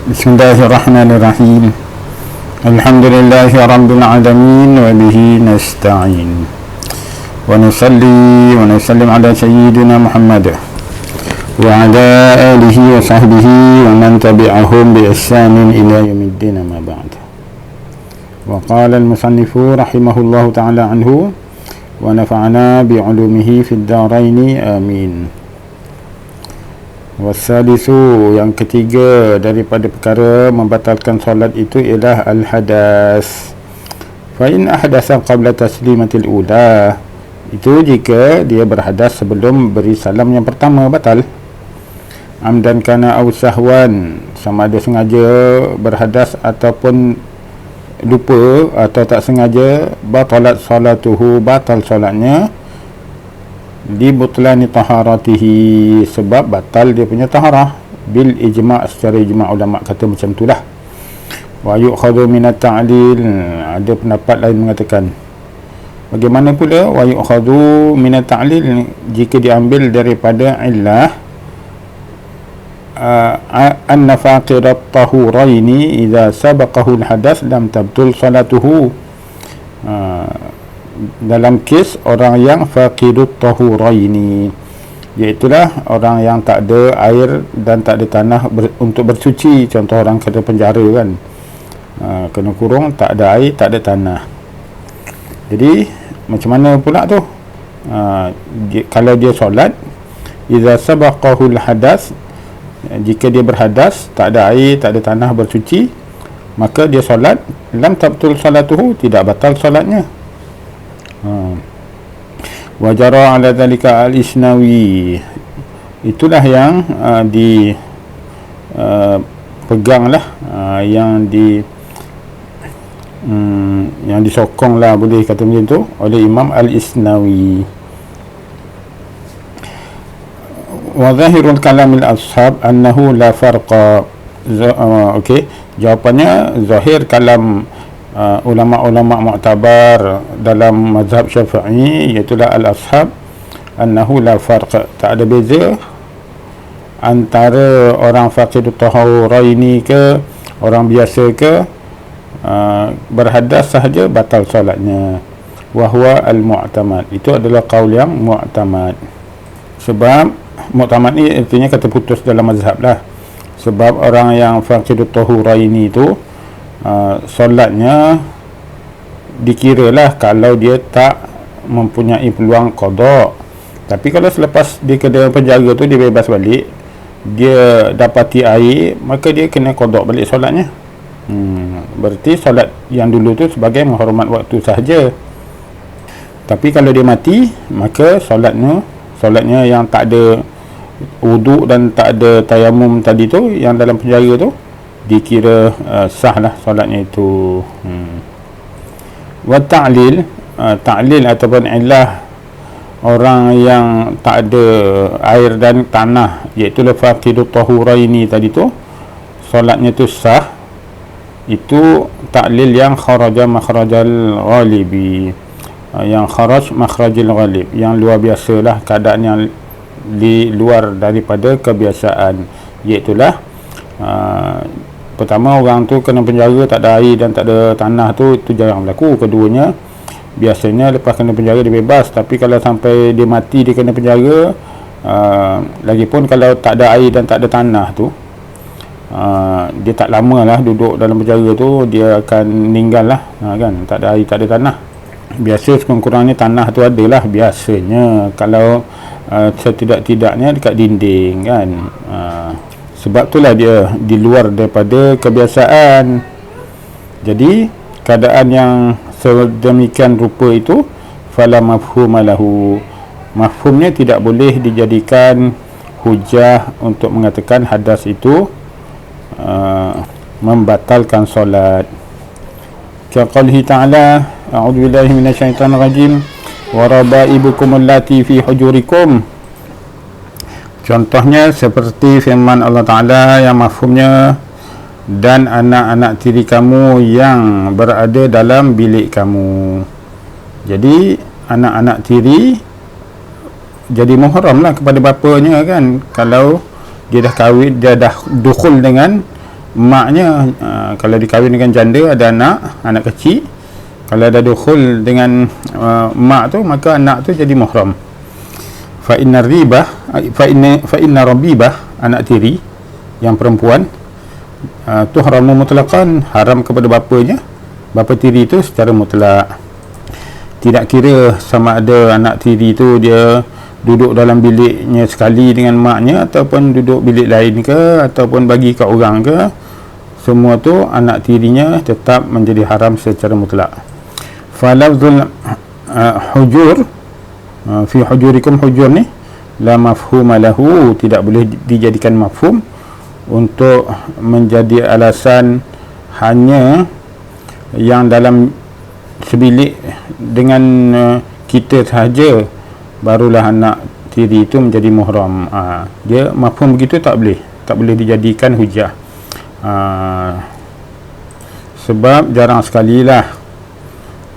Bismillahirrahmanirrahim. Alhamdulillahi rabbil alamin wa bihi nasta'in. Wa nusalli wa nusallim ala sayyidina Muhammad wa ala alihi wa sahbihi wa man tabi'ahum bi ihsanin ila yaumiddin, ma ba'd. Wa qala al-musannifu rahimahullahu ta'ala anhu wa nafa'ana bi 'ulumihi fid dharain, amin. Wasalisu, yang ketiga daripada perkara membatalkan solat itu ialah al-hadas. Fa in ahdasa qabla taslimatil ula, itu jika dia berhadas sebelum beri salam yang pertama, batal. Amdan kana aw sahwan, sama ada sengaja berhadas ataupun lupa atau tak sengaja, batalat salatuhu, batal solatnya. Di butlani taharatihi, sebab batal dia punya taharah bil ijma', secara ijma' ulama kata macam itulah. Wa yu'khadhu minat ta'lil, ada pendapat lain mengatakan bagaimana pula wa yu'khadhu minat ta'lil, jika diambil daripada illah anna faqirat tahuraini idza sabaqahu al-hadas lam tabtul salatuhu. Dalam kes orang yang faqidut tahuraini, iaitulah orang yang tak ada air dan tak ada tanah untuk bersuci. Contoh orang kena penjara kan, kena kurung, tak ada air, tak ada tanah. Jadi macam mana pula tu? Kalau dia solat, idza sabaqahu al-hadas, jika dia berhadas, tak ada air, tak ada tanah bersuci, maka dia solat, lam tabtul salatuhu, tidak batal solatnya. Wajara ala dhalika al-Isnawi, itulah yang peganglah, yang disokonglah, boleh kata macam tu, oleh Imam al-Isnawi. Wa zahirul kalamil ashab annahu la farqa. Okey, jawapannya zahir kalam ulama-ulama mu'tabar dalam mazhab Syafi'i, iaitulah al-ashab, annahu la farq, tak ada beza antara orang faqidut tahuraini ke orang biasa ke, berhadas sahaja batal solatnya. Wa huwa al-mu'tamad, itu adalah qaul yang mu'tamad. Sebab mu'tamad ni artinya kata putus dalam mazhab lah. Sebab orang yang faqidut tahuraini itu solatnya dikiralah kalau dia tak mempunyai peluang qada. Tapi kalau selepas dia kena penjaga tu, dia bebas balik, dia dapati air, maka dia kena qada balik solatnya. Berarti solat yang dulu tu sebagai menghormat waktu sahaja. Tapi kalau dia mati, maka solatnya yang tak ada wuduk dan tak ada tayamum tadi tu, yang dalam penjara tu, dikira sah lah solatnya itu. Wa ta'lil, ta'lil ataupun illah orang yang tak ada air dan tanah, iaitu faqidut tahuraini tadi tu, solatnya tu sah. Itu ta'lil yang kharaja makhrajal ghalibi, yang kharaj makhrajil ghalib, yang luar biasa lah, keadaan yang di luar daripada kebiasaan. Iaitulah pertama, orang tu kena penjara, tak ada air dan tak ada tanah tu, itu jarang berlaku. Keduanya, biasanya lepas kena penjara dia bebas. Tapi kalau sampai dia mati, dia kena penjara, lagipun kalau tak ada air dan tak ada tanah tu, dia tak lama lah duduk dalam penjara tu, dia akan meninggal lah, kan, tak ada air, tak ada tanah. Biasa sekurang-kurangnya tanah tu adalah biasanya, kalau setidak-tidaknya dekat dinding kan. Sebab itulah dia di luar daripada kebiasaan. Jadi keadaan yang sedemikian rupa itu, fala mafhuma lahu, mafhumnya tidak boleh dijadikan hujah untuk mengatakan hadas itu membatalkan solat. Kaqaulihi ta'ala, a'udzu billahi minasyaitonir rajim, wa rabaibukum allati fi hujurikum. Contohnya seperti firman Allah Ta'ala yang mafhumnya, dan anak-anak tiri kamu yang berada dalam bilik kamu. Jadi anak-anak tiri jadi muhram lah kepada bapanya kan, kalau dia dah kahwin, dia dah dukhul dengan maknya. Kalau dikahwin dengan janda ada anak kecil, kalau ada dukhul dengan mak tu, maka anak tu jadi muhram. Fa inna rabibah, anak tiri yang perempuan, tuhramu mutlaqan, haram kepada bapanya, bapa tiri itu secara mutlak. Tidak kira sama ada anak tiri itu dia duduk dalam biliknya sekali dengan maknya, ataupun duduk bilik lain ke, ataupun bagi ke orang ke, semua tu anak tirinya tetap menjadi haram secara mutlak. Falafzul hujur fi hujurikum, hujur ni la mafhuma lahu, tidak boleh dijadikan mafhum untuk menjadi alasan hanya yang dalam sebilik dengan kita sahaja barulah anak tiri itu menjadi muhram. Dia mafhum begitu tak boleh dijadikan hujah. Sebab jarang sekali lah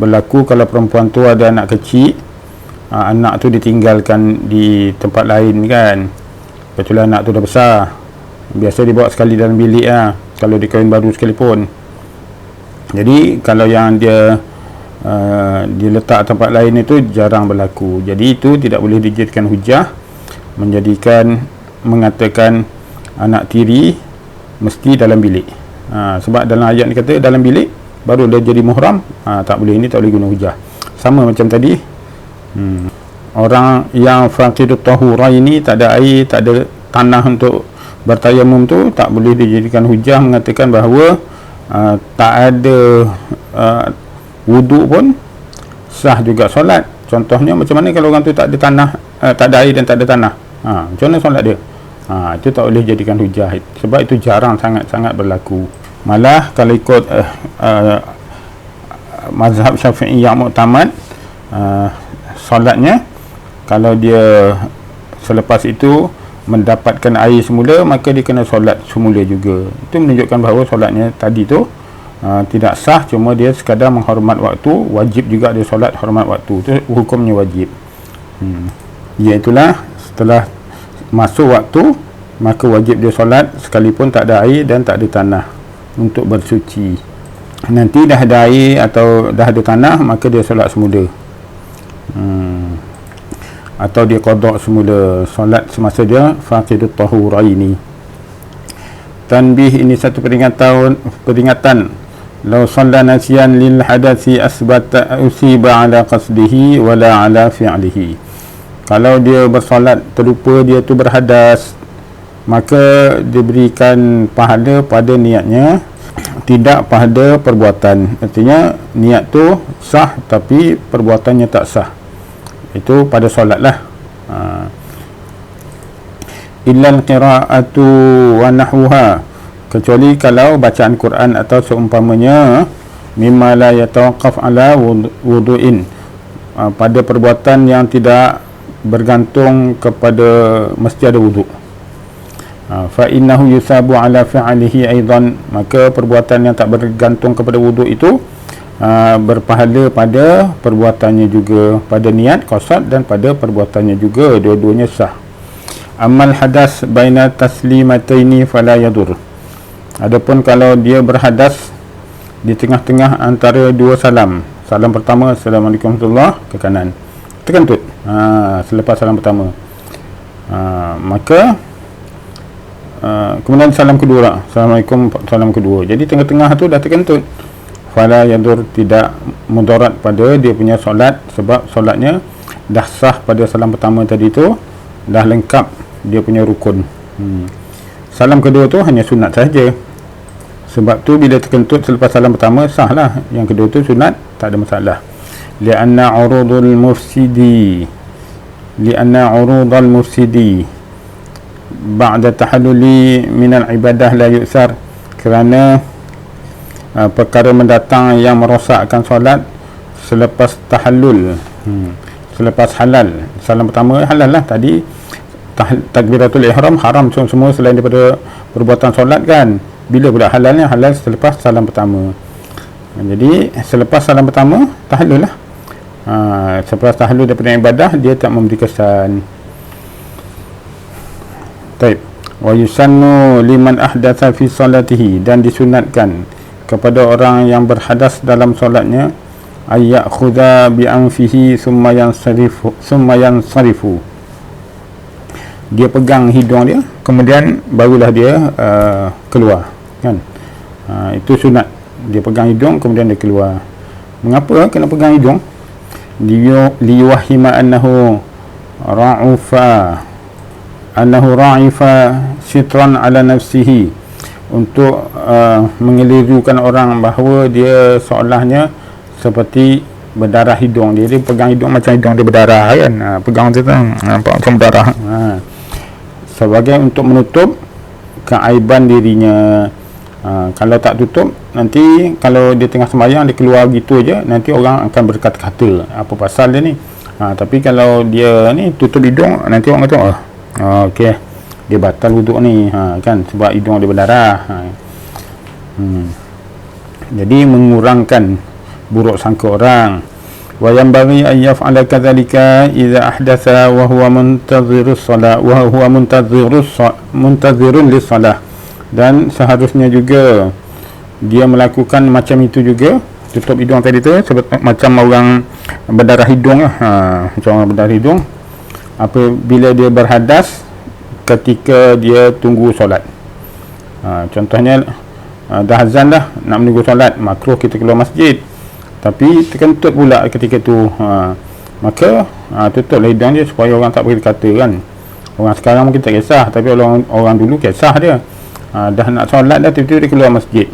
berlaku kalau perempuan tu ada anak kecil, anak tu ditinggalkan di tempat lain kan, kecuali anak tu dah besar. Biasa dibawa sekali dalam bilik kalau dia kahwin baru sekalipun. Jadi kalau yang dia diletak tempat lain itu jarang berlaku. Jadi itu tidak boleh dijadikan hujah mengatakan anak tiri mesti dalam bilik. Sebab dalam ayat ni kata dalam bilik baru dia jadi muhram. Tak boleh, ini tak boleh guna hujah. Sama macam tadi, orang yang faqidut tahura ini tak ada air, tak ada tanah untuk bertayamum tu, tak boleh dijadikan hujah mengatakan bahawa tak ada wuduk pun sah juga solat. Contohnya macam mana kalau orang tu tak ada tanah, tak ada air dan tak ada tanah, macam mana solat dia? Itu tak boleh jadikan hujah, sebab itu jarang sangat-sangat berlaku. Malah kalau ikut mazhab Syafi'i yang muktamad, solatnya kalau dia selepas itu mendapatkan air semula, maka dia kena solat semula juga. Itu menunjukkan bahawa solatnya tadi tu tidak sah, cuma dia sekadar menghormat waktu. Wajib juga dia solat hormat waktu, itu hukumnya wajib. Iaitulah setelah masuk waktu, maka wajib dia solat sekalipun tak ada air dan tak ada tanah untuk bersuci. Nanti dah ada air atau dah ada tanah, maka dia solat semula, atau dia qada semula solat semasa dia faqidut tahuraini. Tanbih, ini satu peringatan. Law shalla nasiyan lil hadathi asbata usiba ala qasdihi wala ala fi'lihi. Kalau dia bersolat terlupa dia tu berhadas, maka diberikan pahala pada niatnya, tidak pada perbuatan. Artinya niat tu sah tapi perbuatannya tak sah. Itu pada solat lah. Illal qira'atu wa nahwuha, kecuali kalau bacaan Quran atau seumpamanya, mimma la yatawaqqaf ala wudu'in, pada perbuatan yang tidak bergantung kepada mesti ada wuduk. Fa innahu yusabu ala fi'lihi aidan, maka perbuatan yang tak bergantung kepada wuduk itu berpahala pada perbuatannya juga, pada niat qasad dan pada perbuatannya juga, dua-duanya sah. Amal hadas baina taslimataini fala yadur. Adapun kalau dia berhadas di tengah-tengah antara dua salam, salam pertama assalamualaikum warahmatullahi ke kanan, terkentut selepas salam pertama, maka kemudian salam kedua, assalamualaikum, salam kedua, jadi tengah-tengah tu dah terkentut, fala yadur, tidak mudarat pada dia punya solat, sebab solatnya dah sah pada salam pertama tadi tu, dah lengkap dia punya rukun. Salam kedua tu hanya sunat saja, sebab tu bila terkentut selepas salam pertama sah lah, yang kedua tu sunat, tak ada masalah. Lianna urudul mufsidi ba'da tahalluli minal ibadah la yu'sar, kerana perkara mendatang yang merosakkan solat selepas tahallul, selepas halal. Salam pertama halal lah, tadi takbiratul ihram haram semua selain daripada perbuatan solat kan. Bila pula halalnya? Halal selepas salam pertama. Jadi selepas salam pertama tahallul lah. Selepas tahallul daripada ibadah dia tak memberi kesan. Baik. Wa yusannu liman ahdatha fi salatihi, dan disunatkan kepada orang yang berhadas dalam solatnya, ayyak khudha bi anfihi thumma yansarifu, dia pegang hidung dia kemudian barulah dia keluar, kan. Itu sunat, dia pegang hidung kemudian dia keluar. Mengapa kena pegang hidung? Liyuwahhima annahu ra'ifa sitran ala nafsihi, untuk mengelirukan orang bahawa dia seolahnya seperti berdarah hidung dia. Dia pegang hidung macam hidung dia berdarah, kan. Pegang tu nampak macam berdarah, sebagai untuk menutup keaiban dirinya. Kalau tak tutup, nanti kalau dia tengah sembahyang dia keluar gitu je, nanti orang akan berkata-kata apa pasal dia ni. Tapi kalau dia ni tutup hidung, nanti orang kata okey, dia batal wuduk ni, kan, sebab hidung dia berdarah. Jadi mengurangkan buruk sangka orang. Wa yanbaghi an yaf'ala kadzalika idza ahdatha wa huwa muntazirus salat wa huwa muntazirun lis-salah, dan seharusnya juga dia melakukan macam itu juga, tutup hidung tadi tu, macam orang berdarah hidung lah. Macam orang berdarah hidung apabila dia berhadas ketika dia tunggu solat. Contohnya dah azan dah, nak menunggu solat, makruh kita keluar masjid, tapi terkentut pula ketika tu, maka tutuplah hidung dia supaya orang tak berkata, kan. Orang sekarang mungkin tak kisah, tapi orang dulu kisah dia. Dah nak solat dah, tiba-tiba dia keluar masjid.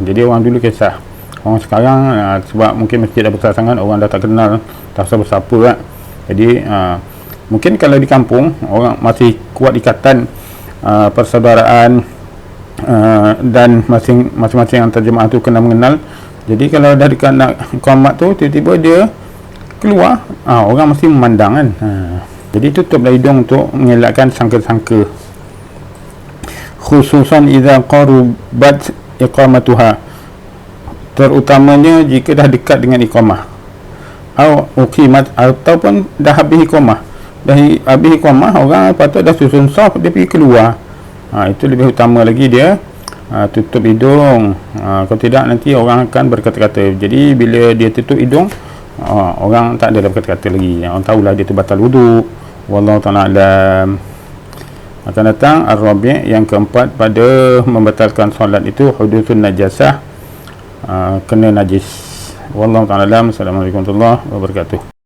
Jadi orang dulu kisah. Orang sekarang sebab mungkin masjid dah besar sangat, orang dah tak kenal, tak siapa-siapa, kan. Jadi mungkin kalau di kampung orang masih kuat ikatan persaudaraan, dan masing-masing antar jemaah tu kena mengenal. Jadi kalau dah dekat nak qomat tu, tiba-tiba dia keluar, orang mesti memandang, kan. Jadi tutuplah hidung untuk mengelakkan sangka-sangka, khususan idza qarubat iqamatuha, terutamanya jika dah dekat dengan iqamah, atau uqimat, ataupun dah habis iqamah. Dah habis iqamah, orang patut dah susun saf, dia pergi keluar. Itu lebih utama lagi, dia tutup hidung. Kalau tidak nanti orang akan berkata-kata. Jadi bila dia tutup hidung, orang tak ada berkata-kata lagi, orang tahulah dia tu batal wuduk. Wallahu ta'ala alam. Akan datang ar-rabi', yang keempat pada membatalkan solat itu, hudusun najasah, kena najis. Wallahu ta'ala alam. Assalamualaikum warahmatullahi wabarakatuh.